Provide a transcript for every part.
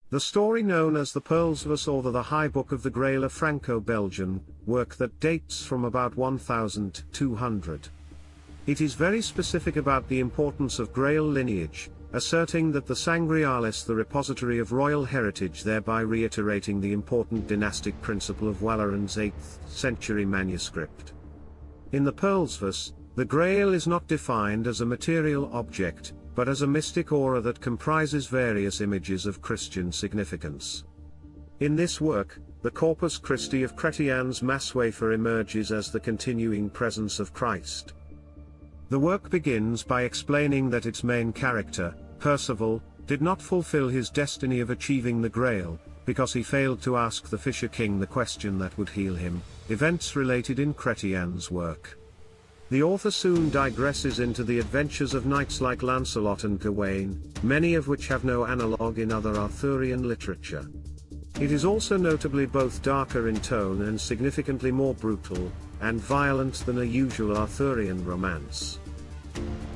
The story known as the Philosopher or the High Book of the Grail, a Franco-Belgian work that dates from about 1200. It is very specific about the importance of Grail lineage, asserting that the Sangrealis the repository of royal heritage, thereby reiterating the important dynastic principle of Walleran's 8th century manuscript. In the Philosopher, the Grail is not defined as a material object, but as a mystic aura that comprises various images of Christian significance. In this work, the Corpus Christi of Chrétien's Mass wafer emerges as the continuing presence of Christ. The work begins by explaining that its main character, Perceval, did not fulfill his destiny of achieving the Grail, because he failed to ask the Fisher King the question that would heal him, events related in Chrétien's work. The author soon digresses into the adventures of knights like Lancelot and Gawain, many of which have no analogue in other Arthurian literature. It is also notably both darker in tone and significantly more brutal and violent than a usual Arthurian romance.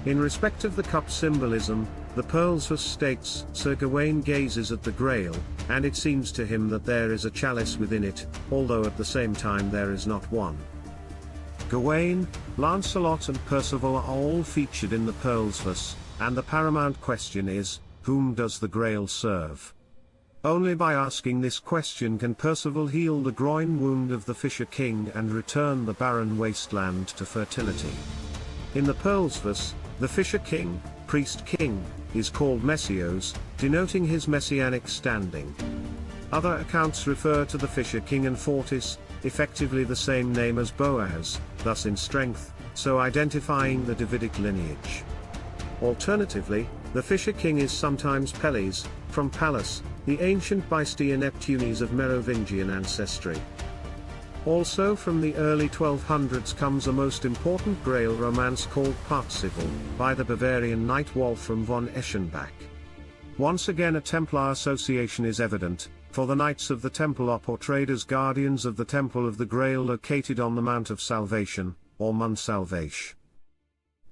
In respect of the cup symbolism, the Philosopher states, Sir Gawain gazes at the Grail, and it seems to him that there is a chalice within it, although at the same time there is not one. Gawain, Lancelot and Perceval are all featured in the Philosopher, and the paramount question is, whom does the Grail serve? Only by asking this question can Perceval heal the groin wound of the Fisher King and return the barren wasteland to fertility. In the Philosopher, the Fisher King, Priest King, is called Messios, denoting his messianic standing. Other accounts refer to the Fisher King Anfortas, effectively the same name as Boaz, thus in strength, so identifying the Davidic lineage. Alternatively, the Fisher King is sometimes Pelles, from Pallas, the ancient Bistea Neptunis of Merovingian ancestry. Also from the early 1200s comes a most important Grail romance called Perceval, by the Bavarian knight Wolfram von Eshenbach. Once again a Templar association is evident, for the Knights of the Temple are portrayed as guardians of the Temple of the Grail located on the Mount of Salvation, or Mont Salvation.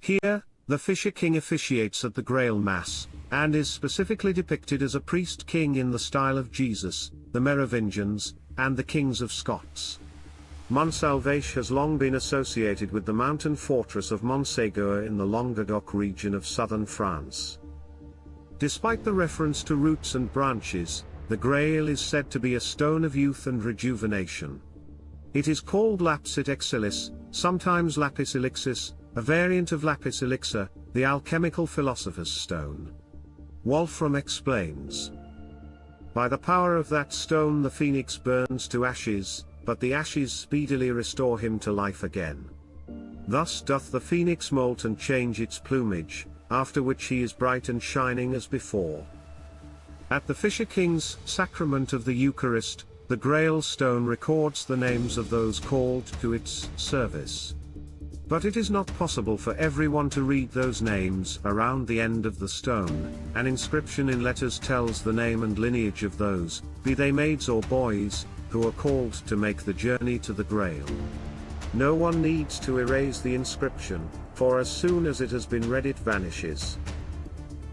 Here, the Fisher King officiates at the Grail Mass, and is specifically depicted as a priest king in the style of Jesus, the Merovingians, and the kings of Scots. Mont Salvation has long been associated with the mountain fortress of Montségur in the Languedoc region of southern France. Despite the reference to roots and branches, the Grail is said to be a stone of youth and rejuvenation. It is called Lapsit Exillis, sometimes Lapis Elixis, a variant of Lapis Elixir, the alchemical philosopher's stone. Wolfram explains. By the power of that stone the phoenix burns to ashes, but the ashes speedily restore him to life again. Thus doth the phoenix molt and change its plumage, after which he is bright and shining as before. At the Fisher King's sacrament of the Eucharist, the Grail stone records the names of those called to its service. But it is not possible for everyone to read those names. Around the end of the stone, an inscription in letters tells the name and lineage of those, be they maids or boys, who are called to make the journey to the Grail. No one needs to erase the inscription, for as soon as it has been read it vanishes.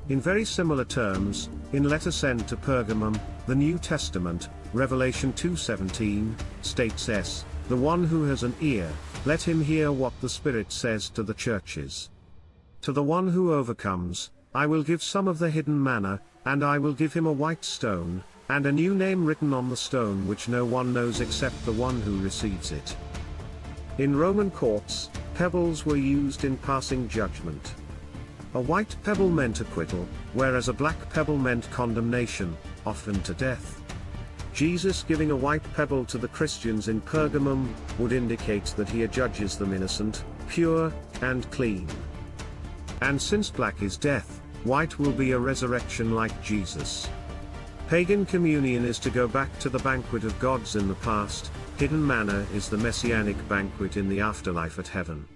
In very similar terms, in letter sent to Pergamum, the New Testament, Revelation 2:17, states the one who has an ear, let him hear what the Spirit says to the churches. To the one who overcomes, I will give some of the hidden manna, and I will give him a white stone, and a new name written on the stone which no one knows except the one who receives it. In Roman courts, pebbles were used in passing judgment. A white pebble meant acquittal, whereas a black pebble meant condemnation, often to death. Jesus giving a white pebble to the Christians in Pergamum would indicate that he adjudges them innocent, pure, and clean. And since black is death, white will be a resurrection like Jesus. Pagan communion is to go back to the banquet of gods in the past, hidden manna is the messianic banquet in the afterlife at heaven.